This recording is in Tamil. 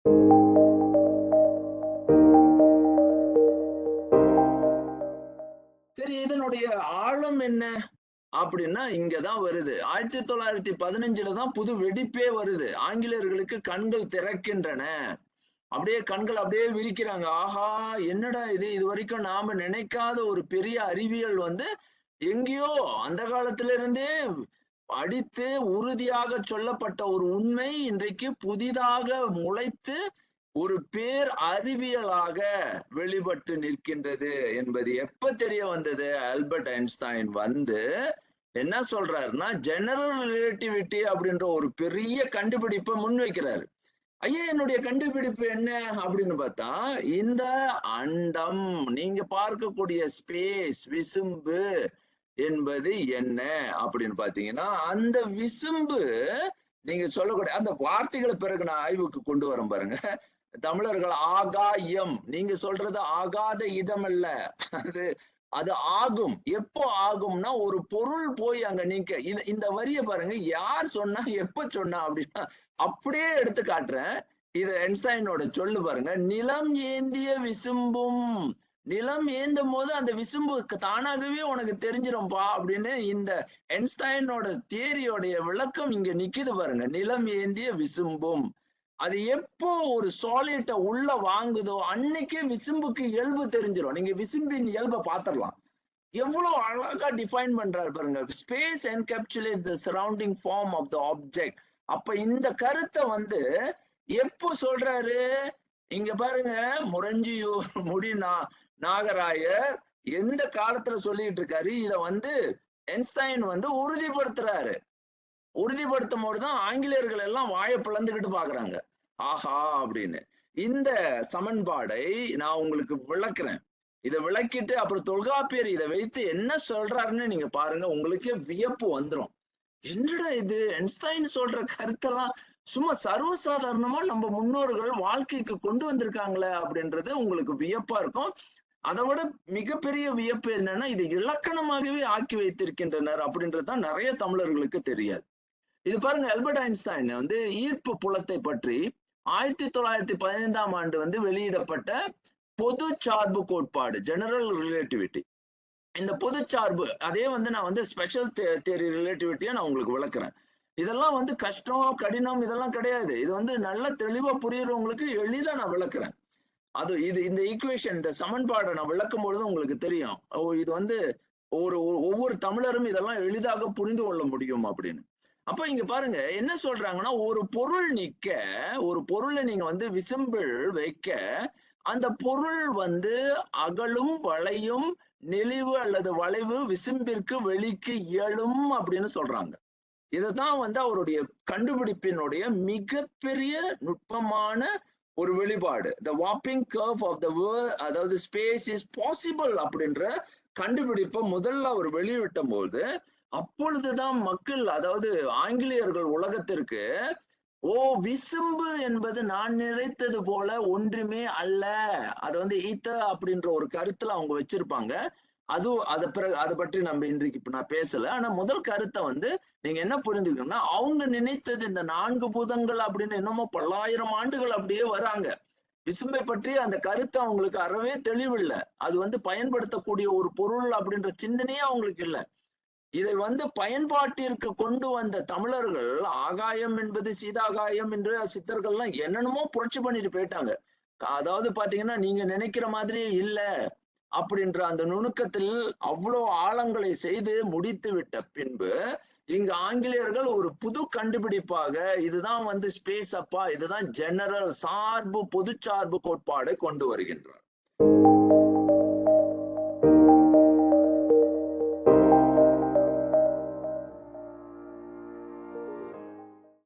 சரி, இதனுடைய ஆழம் என்ன அப்படின்னா இங்கதான் வருது. 1915 தான் புது வெடிப்பே வருது. ஆங்கிலேயர்களுக்கு கண்கள் திறக்கின்றன. அப்படியே கண்கள் அப்படியே விரிக்கிறாங்க. ஆஹா! என்னடா இது? இதுவரைக்கும் நாம நினைக்காத ஒரு பெரிய அறிவியல் வந்து எங்கேயோ அந்த காலத்திலிருந்தே அடித்து உறுதியாக சொல்லப்பட்ட ஒரு உண்மை இன்றைக்கு புதிதாக முளைத்து ஒரு பேர் அறிவியலாக வெளிப்பட்டு நிற்கின்றது என்பது எப்ப தெரிய வந்தது? ஆல்பர்ட் ஐன்ஸ்டைன் வந்து என்ன சொல்றாருன்னா, ஜெனரல் ரிலேட்டிவிட்டி அப்படின்ற ஒரு பெரிய கண்டுபிடிப்பை முன்வைக்கிறாரு. ஐயா, என்னுடைய கண்டுபிடிப்பு என்ன அப்படின்னு பார்த்தா, இந்த அண்டம், நீங்க பார்க்கக்கூடிய ஸ்பேஸ், விசும்பு என்பது என்ன அப்படின்னு பார்த்தீங்கன்னா, அந்த விசும்பு நீங்க சொல்லக்கூடிய அந்த வார்த்தைகள பிறகு நான் ஆய்வுக்கு கொண்டு வரேன் பாருங்க. தமிழர்கள் ஆகாயம், நீங்க சொல்றது ஆகாத இடம் அல்ல. அது அது ஆகும். எப்போ ஆகும்னா, ஒரு பொருள் போய் அங்க நிக்க. இந்த வரிய பாருங்க, யார் சொன்னா, எப்ப சொன்னா அப்படின்னா, அப்படியே எடுத்து காட்டுறேன். இது ஐன்ஸ்டைனோட சொல்லு பாருங்க. நிலம் ஏந்திய விசும்பும், நிலம் ஏந்தும் போது அந்த விசும்பு தானாகவே உனக்கு தெரிஞ்சிரும்பா அப்படின்னு இந்த ஐன்ஸ்டைனோட தியரியோடைய விளக்கம் இங்க நிக்குது பாருங்க. நிலம் ஏந்திய விசும்பும். அது எப்போ ஒரு சாலிட்ட உள்ள வாங்குதோ அன்னைக்கே விசும்புக்கு இயல்பு தெரிஞ்சிடும். நீங்க விசும்பின் இயல்பை பார்த்திடலாம். எவ்வளவு அழகா டிஃபைன் பண்றாரு பாருங்க. Space encapsulates the surrounding form of the object. அப்ப இந்த கருத்தை வந்து எப்போ சொல்றாரு? இங்க பாருங்க, முரஞ்சியூர் நாகராயர் எந்த காலத்துல சொல்லிட்டு இருக்காரு? இத வந்து ஐன்ஸ்டைன் வந்து உறுதிப்படுத்துறாரு. உறுதிப்படுத்தும் போதுதான் ஆங்கிலேயர்கள் எல்லாம் வாயை பிளந்துகிட்டு பாக்குறாங்க. ஆஹா அப்படின்னு. இந்த சமன்பாடை நான் உங்களுக்கு விளக்குறேன். இதை விளக்கிட்டு அப்புறம் தொல்காப்பியர் இதை வைத்து என்ன சொல்றாருன்னு நீங்க பாருங்க, உங்களுக்கே வியப்பு வந்துரும். என்னடா இது, ஐன்ஸ்டைன் சொல்ற கருத்தெல்லாம் சும்மா சர்வசாதாரணமா நம்ம முன்னோர்கள் வாழ்க்கைக்கு கொண்டு வந்திருக்காங்களே அப்படின்றது உங்களுக்கு வியப்பா இருக்கும். அதை விட மிகப்பெரிய வியப்பு என்னன்னா, இதை இலக்கணமாகவே ஆக்கி வைத்திருக்கின்றனர் அப்படின்றதுதான் நிறைய தமிழர்களுக்கு தெரியாது. இது பாருங்க, ஆல்பர்ட் ஐன்ஸ்டைன் வந்து ஈர்ப்பு புலத்தை பற்றி 1915 ஆண்டு வந்து வெளியிடப்பட்ட பொது சார்பு கோட்பாடு, ஜெனரல் ரிலேட்டிவிட்டி. இந்த பொது சார்பு அதே வந்து நான் வந்து ஸ்பெஷல் தியரி ரிலேட்டிவிட்டியை நான் உங்களுக்கு விளக்குறேன். இதெல்லாம் வந்து கஷ்டம், கடினம் இதெல்லாம் கிடையாது. இது வந்து நல்ல தெளிவா புரியுறவங்களுக்கு எளிதா நான் விளக்குறேன். அது இந்த ஈக்குவேஷன், இந்த சமன்பாடை நான் விளக்கும் பொழுது உங்களுக்கு தெரியும். இது வந்து ஒவ்வொரு தமிழரும் இதெல்லாம் எளிதாக புரிந்து கொள்ள முடியும் அப்படின்னு. அப்ப இங்க பாருங்க என்ன சொல்றாங்கன்னா, ஒரு பொருள் நிக்க, ஒரு பொருளை நீங்க வந்து விசும்பில் வைக்க, அந்த பொருள் வந்து அகலும் வளையும், நெளிவு அல்லது வளைவு விசும்பிற்கு வெளிக்கு இயலும் அப்படின்னு சொல்றாங்க. இதுதான் வந்து அவருடைய கண்டுபிடிப்பினுடைய மிகப்பெரிய நுட்பமான ஒரு வெளிப்பாடு. The warping curve of the world, அதாவது ஸ்பேஸ் இஸ் பாசிபிள் அப்படின்ற கண்டுபிடிப்பை முதல்ல அவர் வெளியிட்ட போது, அப்பொழுதுதான் மக்கள், அதாவது ஆங்கிலேயர்கள் உலகத்திற்கு, ஓ, விசும்பு என்பது நான் நினைத்தது போல ஒன்றுமே அல்ல. அதை வந்து ஈத்தர் அப்படின்ற ஒரு கருத்துல அவங்க வச்சிருப்பாங்க. அதுவும் அதை பற்றி நம்ம இன்றைக்கு இப்ப நான் பேசல. ஆனா முதல் கருத்தை வந்து நீங்க என்ன புரிஞ்சுக்கணும்னா, அவங்க நினைத்தது இந்த 4 பூதங்கள் அப்படின்னு என்னமோ பல்லாயிரம் ஆண்டுகள் அப்படியே வராங்க. விசும்பை பற்றி அந்த கருத்து அவங்களுக்கு அறவே தெளிவில்லை. அது வந்து பயன்படுத்தக்கூடிய ஒரு பொருள் அப்படின்ற சிந்தனையே அவங்களுக்கு இல்லை. இதை வந்து பயன்பாட்டிற்கு கொண்டு வந்த தமிழர்கள், ஆகாயம் என்பது சீதாகாயம் என்று சித்தர்கள்லாம் என்னென்னமோ புரட்சி பண்ணிட்டு போயிட்டாங்க. அதாவது பாத்தீங்கன்னா, நீங்க நினைக்கிற மாதிரியே இல்ல அப்படின்ற அந்த நுணுக்கத்தில் அவ்வளவு ஆழங்களை செய்து முடித்து விட்ட பின்பு, இங்கு ஆங்கிலேயர்கள் ஒரு புது கண்டுபிடிப்பாக, இதுதான் வந்து ஸ்பேஸ் அப்பா, இதுதான் ஜெனரல் சார்பு பொது சார்பு கோட்பாடை கொண்டு வருகின்றார்.